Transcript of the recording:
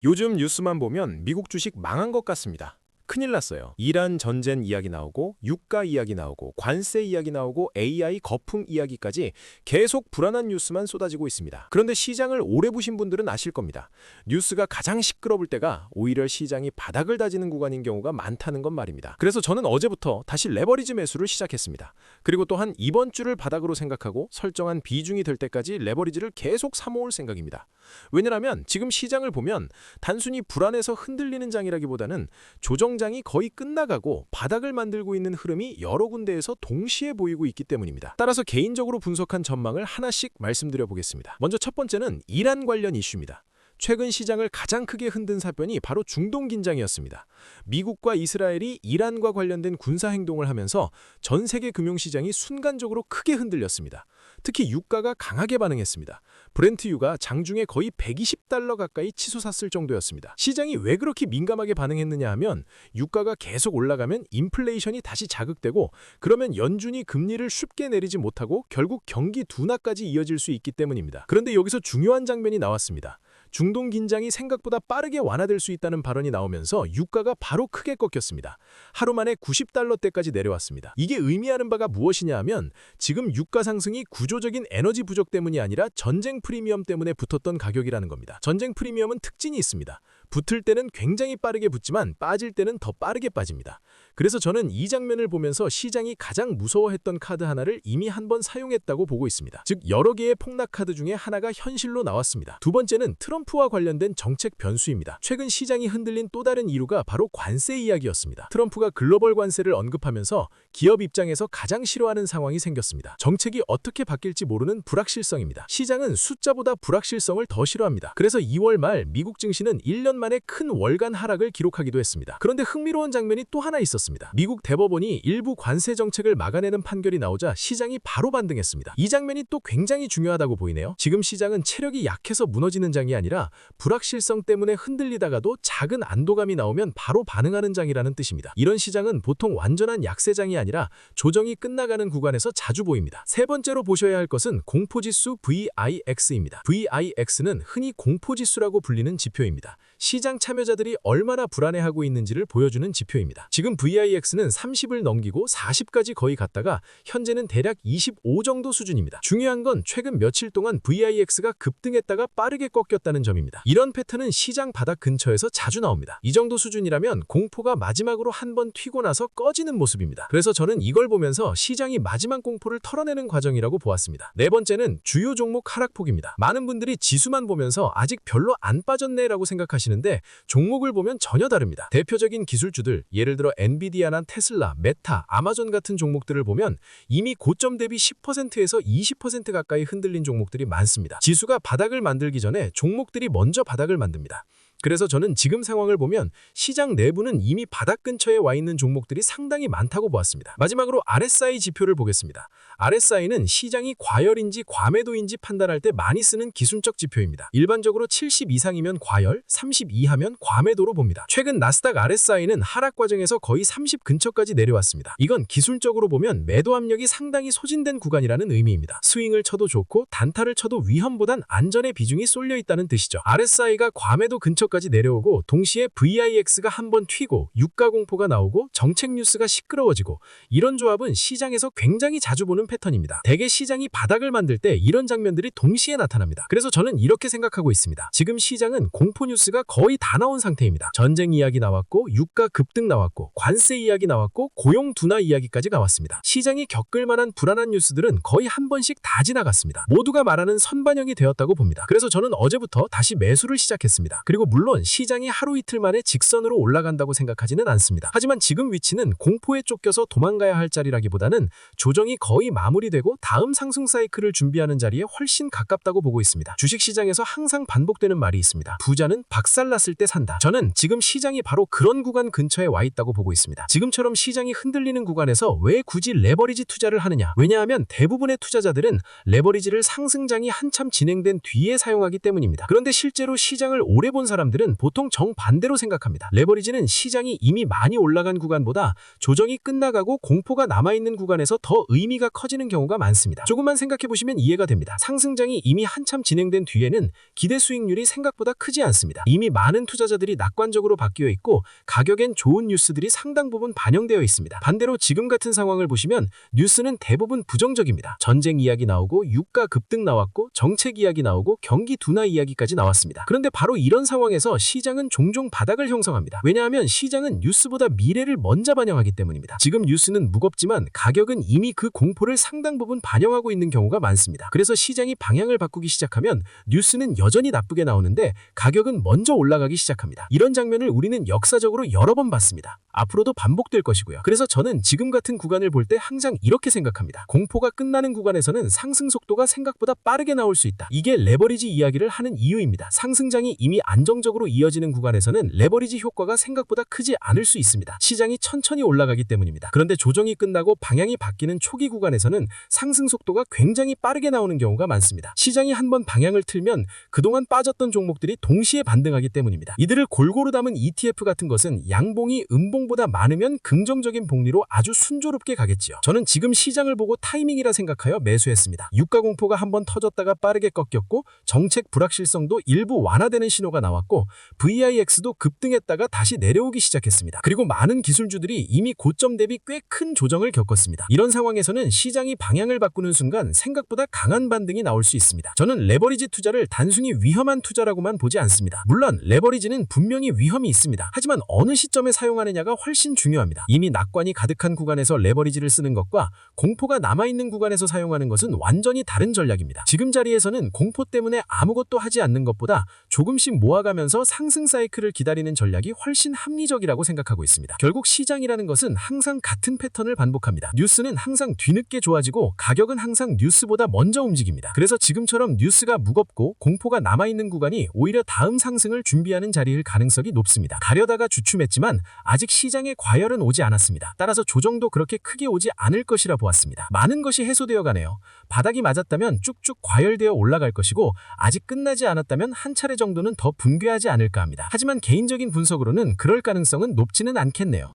요즘 뉴스만 보면 미국 주식 망한 것 같습니다. 큰일 났어요. 이란 전쟁 이야기 나오고 유가 이야기 나오고 관세 이야기 나오고 AI 거품 이야기까지 계속 불안한 뉴스만 쏟아지고 있습니다. 그런데 시장을 오래 보신 분들은 아실 겁니다. 뉴스가 가장 시끄러울 때가 오히려 시장이 바닥을 다지는 구간인 경우가 많다는 건 말입니다. 그래서 저는 어제부터 다시 레버리지 매수를 시작했습니다. 그리고 또한 이번 주를 바닥으로 생각하고 설정한 비중이 될 때까지 레버리지를 계속 사모을 생각입니다. 왜냐하면 지금 시장을 보면 단순히 불안해서 흔들리는 장이라기보다는 조정장이 거의 끝나가고 바닥을 만들고 있는 흐름이 여러 군데에서 동시에 보이고 있기 때문입니다. 따라서 개인적으로 분석한 전망을 하나씩 말씀드려 보겠습니다. 먼저 첫 번째는 이란 관련 이슈입니다. 최근 시장을 가장 크게 흔든 사변이 바로 중동 긴장이었습니다. 미국과 이스라엘이 이란과 관련된 군사 행동을 하면서 전 세계 금융시장이 순간적으로 크게 흔들렸습니다. 특히 유가가 강하게 반응했습니다. 브렌트유가 장중에 거의 $120 가까이 치솟았을 정도였습니다. 시장이 왜 그렇게 민감하게 반응했느냐 하면 유가가 계속 올라가면 인플레이션이 다시 자극되고 그러면 연준이 금리를 쉽게 내리지 못하고 결국 경기 둔화까지 이어질 수 있기 때문입니다. 그런데 여기서 중요한 장면이 나왔습니다. 중동 긴장이 생각보다 빠르게 완화될 수 있다는 발언이 나오면서 유가가 바로 크게 꺾였습니다. 하루 만에 $90대까지 내려왔습니다. 이게 의미하는 바가 무엇이냐 하면 지금 유가 상승이 구조적인 에너지 부족 때문이 아니라 전쟁 프리미엄 때문에 붙었던 가격이라는 겁니다. 전쟁 프리미엄은 특징이 있습니다. 붙을 때는 굉장히 빠르게 붙지만 빠질 때는 더 빠르게 빠집니다. 그래서 저는 이 장면을 보면서 시장이 가장 무서워했던 카드 하나를 이미 한 번 사용했다고 보고 있습니다. 즉 여러 개의 폭락 카드 중에 하나가 현실로 나왔습니다. 두 번째는 트럼프와 관련된 정책 변수입니다. 최근 시장이 흔들린 또 다른 이유가 바로 관세 이야기였습니다. 트럼프가 글로벌 관세를 언급하면서 기업 입장에서 가장 싫어하는 상황이 생겼습니다. 정책이 어떻게 바뀔지 모르는 불확실성입니다. 시장은 숫자보다 불확실성을 더 싫어합니다. 그래서 2월 말 미국 증시는 1년 만에 큰 월간 하락을 기록하기도 했습니다. 그런데 흥미로운 장면이 또 하나 있었습니다. 미국 대법원이 일부 관세 정책을 막아내는 판결이 나오자 시장이 바로 반등했습니다. 이 장면이 또 굉장히 중요하다고 보이네요. 지금 시장은 체력이 약해서 무너지는 장이 아니라 불확실성 때문에 흔들리다가도 작은 안도감이 나오면 바로 반응하는 장이라는 뜻입니다. 이런 시장은 보통 완전한 약세장이 아니라 조정이 끝나가는 구간에서 자주 보입니다. 세 번째로 보셔야 할 것은 공포지수 VIX입니다. VIX는 흔히 공포지수라고 불리는 지표입니다. 시장 참여자들이 얼마나 불안해하고 있는지를 보여주는 지표입니다. 지금 VIX는 30을 넘기고 40까지 거의 갔다가 현재는 대략 25 정도 수준입니다. 중요한 건 최근 며칠 동안 VIX가 급등했다가 빠르게 꺾였다는 점입니다. 이런 패턴은 시장 바닥 근처에서 자주 나옵니다. 이 정도 수준이라면 공포가 마지막으로 한 번 튀고 나서 꺼지는 모습입니다. 그래서 저는 이걸 보면서 시장이 마지막 공포를 털어내는 과정이라고 보았습니다. 네 번째는 주요 종목 하락폭입니다. 많은 분들이 지수만 보면서 아직 별로 안 빠졌네라고 생각하시는데 종목을 보면 전혀 다릅니다. 대표적인 기술주들, 예를 들어 엔비디아나 테슬라, 메타, 아마존 같은 종목들을 보면 이미 고점 대비 10%에서 20% 가까이 흔들린 종목들이 많습니다. 지수가 바닥을 만들기 전에 종목들이 먼저 바닥을 만듭니다. 그래서 저는 지금 상황을 보면 시장 내부는 이미 바닥 근처에 와 있는 종목들이 상당히 많다고 보았습니다. 마지막으로 RSI 지표를 보겠습니다. RSI는 시장이 과열인지 과매도인지 판단할 때 많이 쓰는 기술적 지표입니다. 일반적으로 70 이상이면 과열, 30 이하면 과매도로 봅니다. 최근 나스닥 RSI는 하락 과정에서 거의 30 근처까지 내려왔습니다. 이건 기술적으로 보면 매도 압력이 상당히 소진된 구간이라는 의미입니다. 스윙을 쳐도 좋고 단타를 쳐도 위험보단 안전의 비중이 쏠려 있다는 뜻이죠. RSI가 과매도 근처까지 내려오고 동시에 VIX가 한번 튀고 유가 공포가 나오고 정책 뉴스가 시끄러워지고 이런 조합은 시장에서 굉장히 자주 보는 패턴입니다. 대개 시장이 바닥을 만들 때 이런 장면들이 동시에 나타납니다. 그래서 저는 이렇게 생각하고 있습니다. 지금 시장은 공포 뉴스가 거의 다 나온 상태입니다. 전쟁 이야기 나왔고 유가 급등 나왔고 관세 이야기 나왔고 고용 둔화 이야기까지 나왔습니다. 시장이 겪을 만한 불안한 뉴스들은 거의 한 번씩 다 지나갔습니다. 모두가 말하는 선반영이 되었다고 봅니다. 그래서 저는 어제부터 다시 매수를 시작했습니다. 그리고 물론 시장이 하루 이틀 만에 직선으로 올라간다고 생각하지는 않습니다. 하지만 지금 위치는 공포에 쫓겨서 도망가야 할 자리라기보다는 조정이 거의 마무리되고 다음 상승 사이클을 준비하는 자리에 훨씬 가깝다고 보고 있습니다. 주식시장에서 항상 반복되는 말이 있습니다. 부자는 박살났을 때 산다. 저는 지금 시장이 바로 그런 구간 근처에 와 있다고 보고 있습니다. 지금처럼 시장이 흔들리는 구간에서 왜 굳이 레버리지 투자를 하느냐? 왜냐하면 대부분의 투자자들은 레버리지를 상승장이 한참 진행된 뒤에 사용하기 때문입니다. 그런데 실제로 시장을 오래 본 사람들은 사람들은 보통 정반대로 생각합니다. 레버리지는 시장이 이미 많이 올라간 구간보다 조정이 끝나가고 공포가 남아있는 구간에서 더 의미가 커지는 경우가 많습니다. 조금만 생각해보시면 이해가 됩니다. 상승장이 이미 한참 진행된 뒤에는 기대 수익률이 생각보다 크지 않습니다. 이미 많은 투자자들이 낙관적으로 바뀌어 있고 가격엔 좋은 뉴스들이 상당 부분 반영되어 있습니다. 반대로 지금 같은 상황을 보시면 뉴스는 대부분 부정적입니다. 전쟁 이야기 나오고 유가 급등 나왔고 정책 이야기 나오고 경기 둔화 이야기까지 나왔습니다. 그런데 바로 이런 상황에서 시장은 종종 바닥을 형성합니다. 왜냐하면 시장은 뉴스보다 미래를 먼저 반영하기 때문입니다. 지금 뉴스는 무겁지만 가격은 이미 그 공포를 상당 부분 반영하고 있는 경우가 많습니다. 그래서 시장이 방향을 바꾸기 시작하면 뉴스는 여전히 나쁘게 나오는데 가격은 먼저 올라가기 시작합니다. 이런 장면을 우리는 역사적으로 여러 번 봤습니다. 앞으로도 반복될 것이고요. 그래서 저는 지금 같은 구간을 볼 때 항상 이렇게 생각합니다. 공포가 끝나는 구간에서는 상승 속도가 생각보다 빠르게 나올 수 있다. 이게 레버리지 이야기를 하는 이유입니다. 상승장이 이미 안정적으로 이어지는 구간에서는 레버리지 효과가 생각보다 크지 않을 수 있습니다. 시장이 천천히 올라가기 때문입니다. 그런데 조정이 끝나고 방향이 바뀌는 초기 구간에서는 상승 속도가 굉장히 빠르게 나오는 경우가 많습니다. 시장이 한번 방향을 틀면 그동안 빠졌던 종목들이 동시에 반등하기 때문입니다. 이들을 골고루 담은 ETF 같은 것은 양봉이 음봉보다 많으면 긍정적인 복리로 아주 순조롭게 가겠지요. 저는 지금 시장을 보고 타이밍이라 생각하여 매수했습니다. 유가 공포가 한번 터졌다가 빠르게 꺾였고 정책 불확실성도 일부 완화되는 신호가 나왔고 VIX도 급등했다가 다시 내려오기 시작했습니다. 그리고 많은 기술주들이 이미 고점 대비 꽤 큰 조정을 겪었습니다. 이런 상황에서는 시장이 방향을 바꾸는 순간 생각보다 강한 반등이 나올 수 있습니다. 저는 레버리지 투자를 단순히 위험한 투자라고만 보지 않습니다. 물론 레버리지는 분명히 위험이 있습니다. 하지만 어느 시점에 사용하느냐가 훨씬 중요합니다. 이미 낙관이 가득한 구간에서 레버리지를 쓰는 것과 공포가 남아있는 구간에서 사용하는 것은 완전히 다른 전략입니다. 지금 자리에서는 공포 때문에 아무것도 하지 않는 것보다 조금씩 모아가면서 상승 사이클을 기다리는 전략이 훨씬 합리적이라고 생각하고 있습니다. 결국 시장이라는 것은 항상 같은 패턴을 반복합니다. 뉴스는 항상 뒤늦게 좋아지고 가격은 항상 뉴스보다 먼저 움직입니다. 그래서 지금처럼 뉴스가 무겁고 공포가 남아있는 구간이 오히려 다음 상승을 준비하는 자리일 가능성이 높습니다. 가려다가 주춤했지만 아직 시장에 과열은 오지 않았습니다. 따라서 조정도 그렇게 크게 오지 않을 것이라 보았습니다. 많은 것이 해소되어 가네요. 바닥이 맞았다면 쭉쭉 과열되어 올라갈 것이고 아직 끝나지 않았다면 한 차례 정도는 더 붕괴하지 않을까 합니다. 하지만 개인적인 분석으로는 그럴 가능성은 높지는 않겠네요.